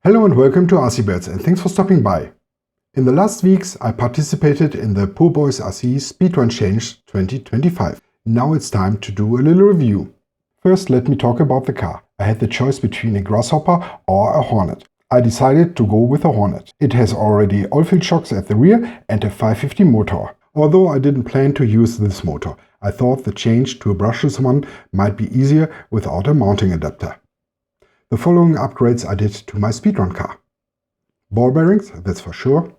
Hello and welcome to RC Birds, and thanks for stopping by. In the last weeks I participated in the Poor Boys RC Speedrun Challenge 2025. Now it's time to do a little review. First, let me talk about the car. I had the choice between a Grasshopper or a Hornet. I decided to go with a Hornet. It has already oilfield shocks at the rear and a 550 motor. Although I didn't plan to use this motor, I thought the change to a brushless one might be easier without a mounting adapter. The following upgrades I did to my speedrun car. Ball bearings, that's for sure,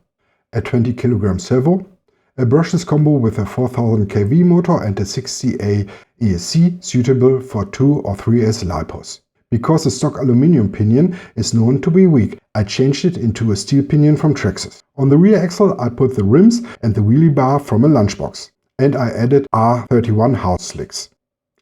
a 20 kg servo, a brushless combo with a 4000 kV motor and a 60A ESC suitable for 2 or 3S lipos. Because the stock aluminium pinion is known to be weak, I changed it into a steel pinion from Traxxas. On the rear axle I put the rims and the wheelie bar from a lunchbox, and I added R31 house slicks.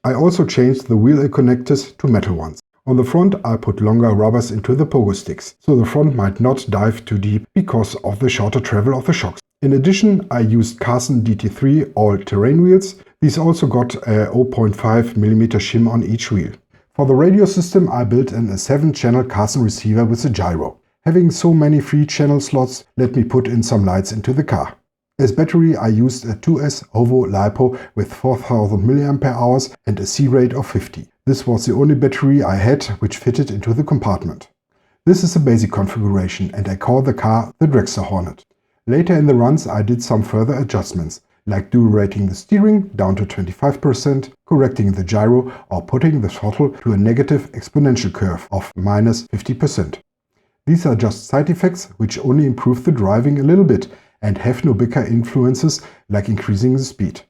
I also changed the wheel connectors to metal ones. On the front I put longer rubbers into the pogo sticks, so the front might not dive too deep because of the shorter travel of the shocks. In addition, I used Carson DT3 all-terrain wheels. These also got a 0.5 mm shim on each wheel. For the radio system I built a 7-channel Carson receiver with a gyro. Having so many free channel slots let me put in some lights into the car. As battery I used a 2S Hovo LiPo with 4000 mAh and a C-rate of 50. This was the only battery I had which fitted into the compartment. This is a basic configuration and I call the car the Dragster Hornet. Later in the runs I did some further adjustments, like dual-rating the steering down to 25%, correcting the gyro or putting the throttle to a negative exponential curve of -50%. These are just side effects which only improve the driving a little bit and have no bigger influences like increasing the speed.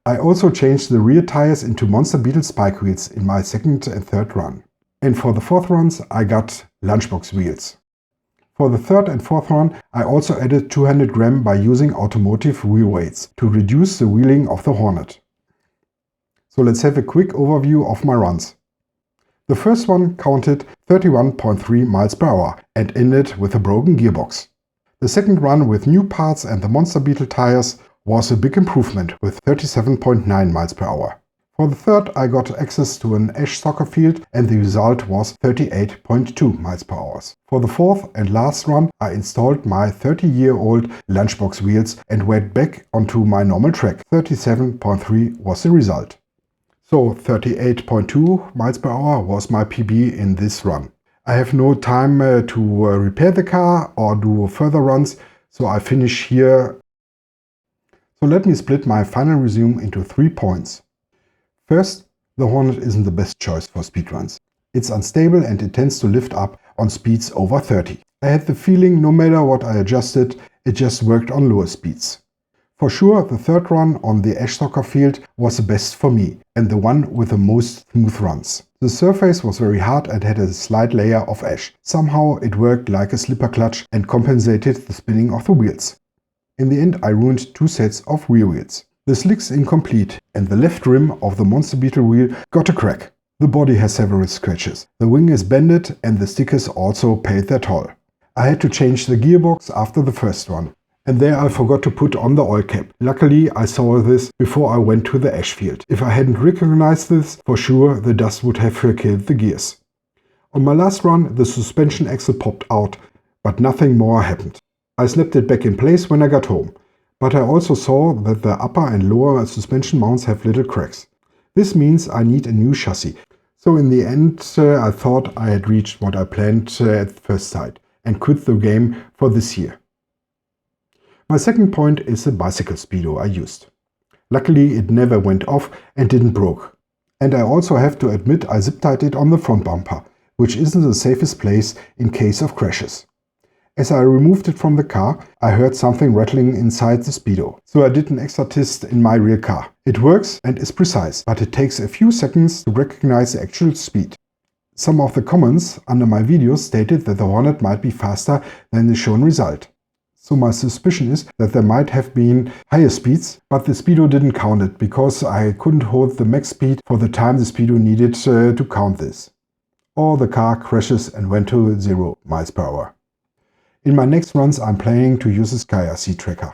I also changed the rear tires into Monster Beetle spike wheels in my second and third run. And for the fourth runs I got lunchbox wheels. For the third and fourth run I also added 200 gram by using automotive wheel weights to reduce the wheeling of the Hornet. So let's have a quick overview of my runs. The first one counted 31.3 miles per hour and ended with a broken gearbox. The second run with new parts and the Monster Beetle tires was a big improvement with 37.9 miles per hour. For the third I got access to an ash soccer field and the result was 38.2 miles per hour. For the fourth and last run I installed my 30-year-old lunchbox wheels and went back onto my normal track. 37.3 was the result. So 38.2 miles per hour was my PB in this run. I have no time to repair the car or do further runs, so I finish here. So let me split my final resume into 3 points. First, the Hornet isn't the best choice for speedruns. It's unstable and it tends to lift up on speeds over 30. I had the feeling no matter what I adjusted, it just worked on lower speeds. For sure, the third run on the ash soccer field was the best for me and the one with the most smooth runs. The surface was very hard and had a slight layer of ash. Somehow it worked like a slipper clutch and compensated the spinning of the wheels. In the end I ruined 2 sets of rear wheels. The slick's incomplete and the left rim of the Monster Beetle wheel got a crack. The body has several scratches. The wing is bended and the stickers also paid their toll. I had to change the gearbox after the first run. And there I forgot to put on the oil cap. Luckily I saw this before I went to the ash field. If I hadn't recognized this, for sure the dust would have killed the gears. On my last run the suspension axle popped out, but nothing more happened. I snapped it back in place when I got home. But I also saw that the upper and lower suspension mounts have little cracks. This means I need a new chassis. So in the end I thought I had reached what I planned at first sight and quit the game for this year. My second point is the bicycle speedo I used. Luckily it never went off and didn't broke. And I also have to admit I zip-tied it on the front bumper, which isn't the safest place in case of crashes. As I removed it from the car, I heard something rattling inside the speedo, so I did an extra test in my real car. It works and is precise, but it takes a few seconds to recognize the actual speed. Some of the comments under my videos stated that the Hornet might be faster than the shown result. So my suspicion is that there might have been higher speeds, but the speedo didn't count it because I couldn't hold the max speed for the time the speedo needed to count this. Or the car crashes and went to 0 miles per hour. In my next runs I'm planning to use a SkyRC tracker.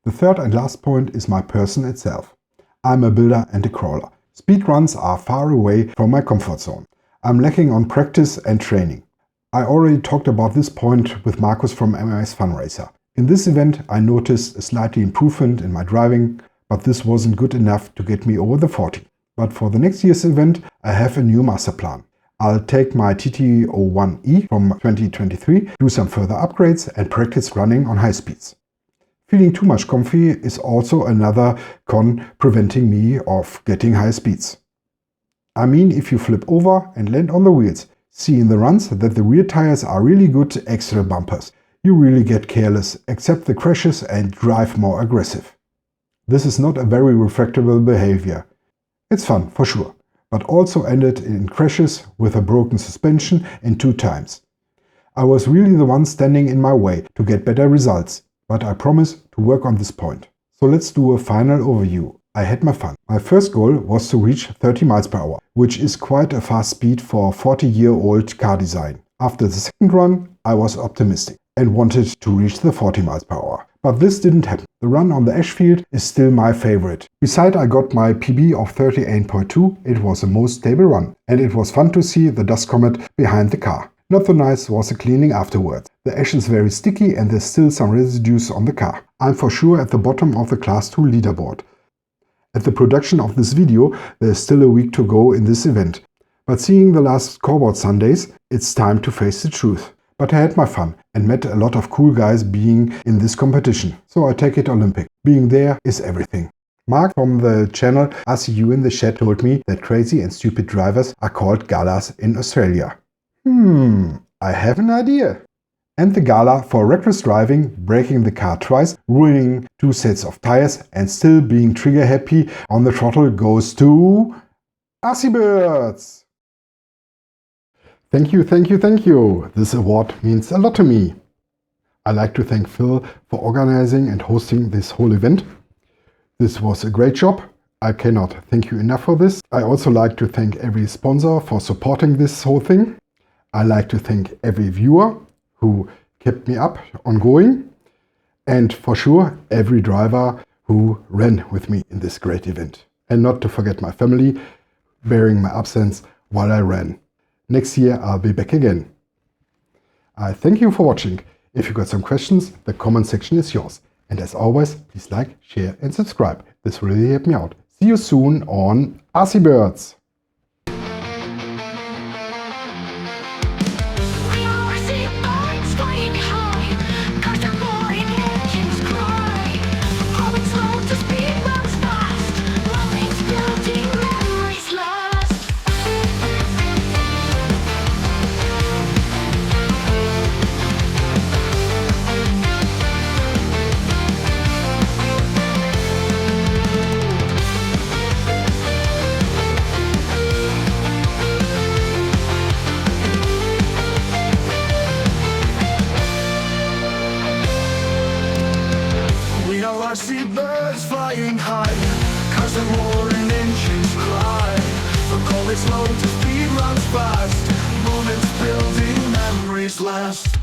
The third and last point is my person itself. I'm a builder and a crawler. Speed runs are far away from my comfort zone. I'm lacking on practice and training. I already talked about this point with Markus from MMS Fun Racer. In this event I noticed a slightly improvement in my driving, but this wasn't good enough to get me over the 40. But for the next year's event I have a new master plan. I'll take my TT01E from 2023, do some further upgrades and practice running on high speeds. Feeling too much comfy is also another con preventing me of getting high speeds. I mean, if you flip over and land on the wheels, see in the runs that the rear tires are really good extra bumpers. You really get careless, accept the crashes and drive more aggressive. This is not a very refractable behavior. It's fun, for sure, but also ended in crashes with a broken suspension in 2 times. I was really the one standing in my way to get better results, but I promise to work on this point. So let's do a final overview. I had my fun. My first goal was to reach 30 miles per hour, which is quite a fast speed for a 40-year-old car design. After the second run, I was optimistic and wanted to reach the 40 miles per hour. But this didn't happen. The run on the ash field is still my favorite. Besides I got my PB of 38.2, it was the most stable run. And it was fun to see the dust comet behind the car. Not so nice was the cleaning afterwards. The ash is very sticky and there's still some residues on the car. I'm for sure at the bottom of the Class 2 leaderboard. At the production of this video, there's still a week to go in this event. But seeing the last scoreboard Sundays, it's time to face the truth. But I had my fun and met a lot of cool guys being in this competition. So I take it Olympic. Being there is everything. Mark from the channel RCU in the Shed told me that crazy and stupid drivers are called Galahs in Australia. I have an idea. And the Galah for reckless driving, breaking the car twice, ruining 2 sets of tires and still being trigger happy on the throttle goes to RC Birds. Thank you, thank you, thank you. This award means a lot to me. I'd like to thank Phil for organizing and hosting this whole event. This was a great job. I cannot thank you enough for this. I also like to thank every sponsor for supporting this whole thing. I like to thank every viewer who kept me up ongoing, and for sure every driver who ran with me in this great event. And not to forget my family, bearing my absence while I ran. Next year I'll be back again. I thank you for watching. If you got some questions, the comment section is yours. And as always, please like, share and subscribe. This really helped me out. See you soon on RC Birds. I see birds flying high, cars are roaring, engines cry. The cold is slow to speed runs fast, moments building, memories last.